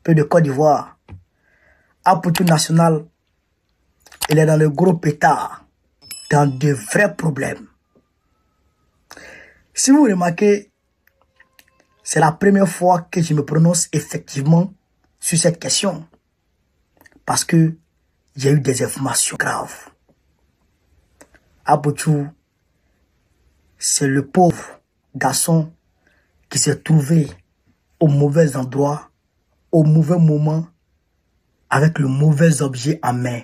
peu de Côte d'Ivoire. Aputu National, il est dans le gros pétard, dans de vrais problèmes. Si vous remarquez, c'est la première fois que je me prononce effectivement sur cette question. Parce que il y a eu des informations graves. Aputu, c'est le pauvre garçon qui s'est trouvé au mauvais endroit, au mauvais moment, avec le mauvais objet en main.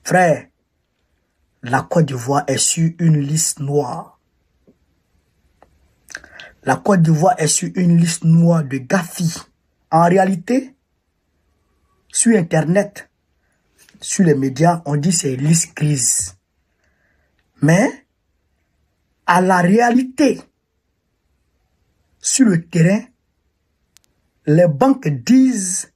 Frère, la Côte d'Ivoire est sur une liste noire. La Côte d'Ivoire est sur une liste noire de Gafi. En réalité, sur Internet, sur les médias, on dit c'est liste grise. Mais, à la réalité, sur le terrain, les banques disent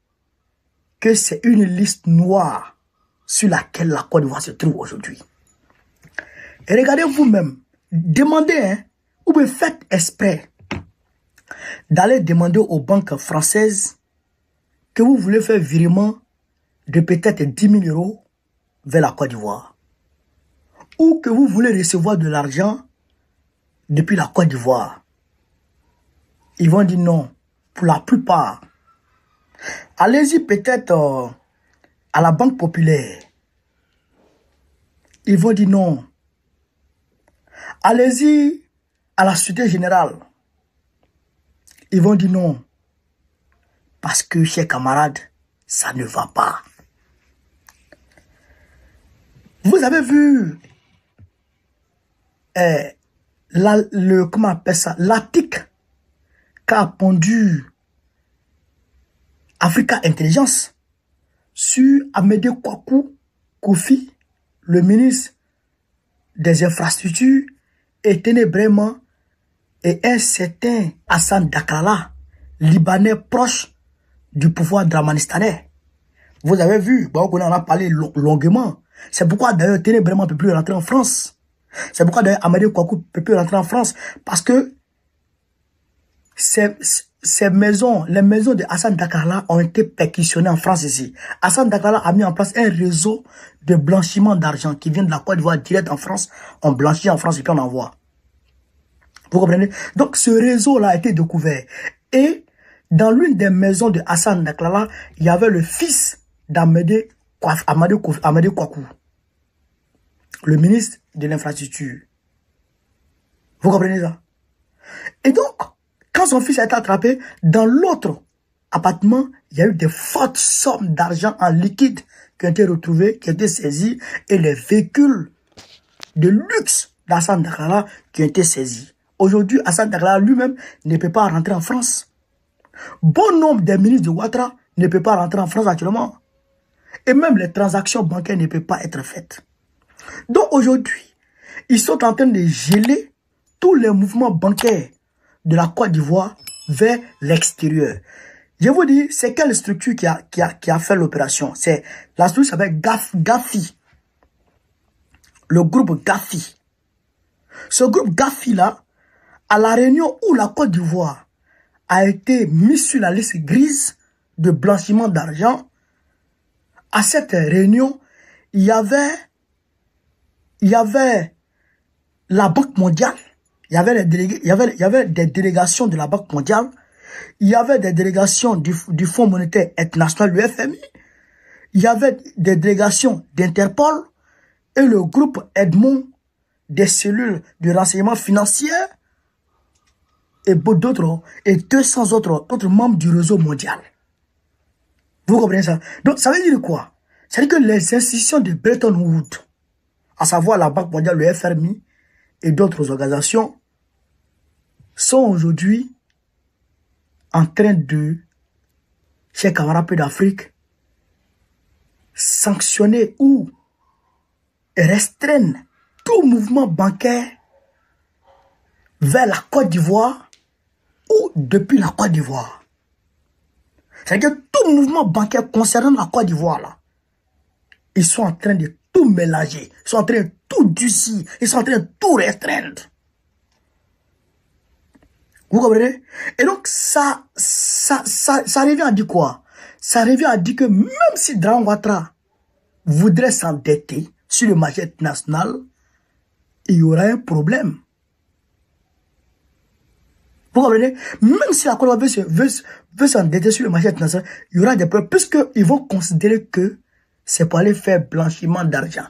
que c'est une liste noire sur laquelle la Côte d'Ivoire se trouve aujourd'hui. Et regardez vous-même, demandez, hein, ou bien faites exprès d'aller demander aux banques françaises que vous voulez faire virement de peut-être 10 000 euros vers la Côte d'Ivoire. Ou que vous voulez recevoir de l'argent depuis la Côte d'Ivoire. Ils vont dire non, pour la plupart. Allez-y peut-être à la Banque Populaire. Ils vont dire non. Allez-y à la Société Générale. Ils vont dire non. Parce que, chers camarades, ça ne va pas. Vous avez vu comment on appelle ça, l'article qu'a pondu Africa Intelligence sur Amédée Kouakou Kofi, le ministre des Infrastructures, et Ténébrement, et un certain Hassan Dakrala, Libanais proche du pouvoir dramanistanais. Vous avez vu, on en a parlé longuement. C'est pourquoi d'ailleurs Ténébrement ne peut plus rentrer en France. C'est pourquoi d'ailleurs Amédée Kouakou ne peut plus rentrer en France. Parce que les maisons de Hassan Dakrala ont été perquisitionnées en France ici. Hassan Dakrala a mis en place un réseau de blanchiment d'argent qui vient de la Côte d'Ivoire direct en France. On blanchit en France et puis on envoie. Vous comprenez? Donc ce réseau-là a été découvert. Et dans l'une des maisons de Hassan Dakrala, il y avait le fils d'Amédée Kouakou, le ministre de l'infrastructure. Vous comprenez ça? Et donc, quand son fils a été attrapé, dans l'autre appartement, il y a eu des fortes sommes d'argent en liquide qui ont été retrouvées, qui ont été saisies, et les véhicules de luxe d'Hassan Dakrala qui ont été saisis. Aujourd'hui, Hassan Dakrala lui-même ne peut pas rentrer en France. Bon nombre des ministres de Ouattara ne peut pas rentrer en France actuellement. Et même les transactions bancaires ne peuvent pas être faites. Donc aujourd'hui, ils sont en train de geler tous les mouvements bancaires de la Côte d'Ivoire vers l'extérieur. Je vous dis, c'est quelle structure qui a fait l'opération? C'est la structure s'appelle Gafi. Le groupe Gafi. Ce groupe Gafi-là, à la réunion où la Côte d'Ivoire a été mise sur la liste grise de blanchiment d'argent, à cette réunion, il y avait la Banque mondiale, il y avait des délégations de la Banque mondiale, il y avait des délégations du Fonds monétaire international, le FMI, il y avait des délégations d'Interpol et le groupe Edmond des cellules de renseignement financier et d'autres, et 200 autres membres du réseau mondial. Vous comprenez ça? Donc, ça veut dire quoi? Ça veut dire que les institutions de Bretton Woods, à savoir la Banque mondiale, le FMI et d'autres organisations, sont aujourd'hui en train de, chers camarades d'Afrique, sanctionner ou restreindre tout mouvement bancaire vers la Côte d'Ivoire ou depuis la Côte d'Ivoire. C'est-à-dire que tout mouvement bancaire concernant la Côte d'Ivoire, là, ils sont en train de tout mélanger, ils sont en train de tout durcir, ils sont en train de tout restreindre. Vous comprenez? Et donc, ça ça revient à dire quoi? Ça revient à dire que même si Dragan Ouattara voudrait s'endetter sur le marché international, il y aura un problème. Vous comprenez? Même si la Côte d'Ivoire veut s'endetter sur le marché international, il y aura des problèmes, puisqu'ils vont considérer que c'est pour aller faire blanchiment d'argent.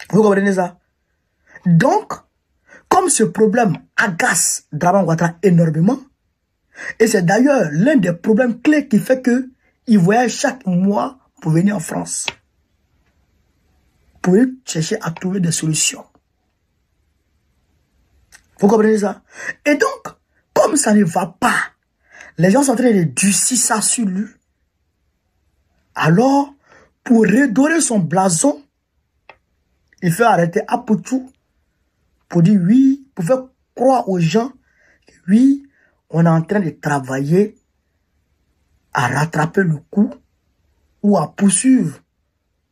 Vous comprenez ça? Donc, comme ce problème agace Dragan Ouattara énormément, et c'est d'ailleurs l'un des problèmes clés qui fait qu'il voyage chaque mois pour venir en France, pour chercher à trouver des solutions. Vous comprenez ça? Et donc, comme ça ne va pas, les gens sont en train de durcir ça sur lui. Alors, pour redorer son blason, il fait arrêter Apoutou pour dire oui, pour faire croire aux gens, oui, on est en train de travailler à rattraper le coup ou à poursuivre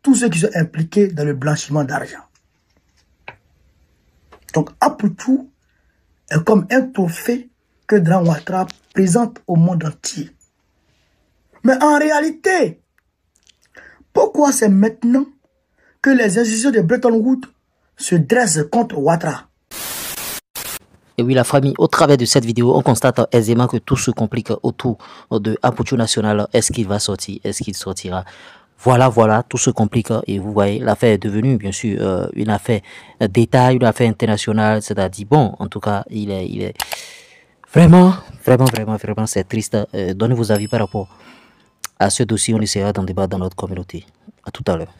tous ceux qui sont impliqués dans le blanchiment d'argent. Donc, Apoutou est comme un trophée que Dragan Ouattara présente au monde entier. Mais en réalité, pourquoi c'est maintenant que les institutions de Bretton Woods se dressent contre Ouattara? Et oui, la famille, au travers de cette vidéo, on constate aisément que tout se complique autour de Apoutou National. Est-ce qu'il va sortir? Est-ce qu'il sortira? Voilà, tout se complique. Et vous voyez, l'affaire est devenue, bien sûr, une affaire d'État, une affaire internationale. C'est-à-dire, bon, en tout cas, il est vraiment, c'est triste. Donnez vos avis par rapport à ce dossier. On essaiera d'en débattre dans notre communauté. À tout à l'heure.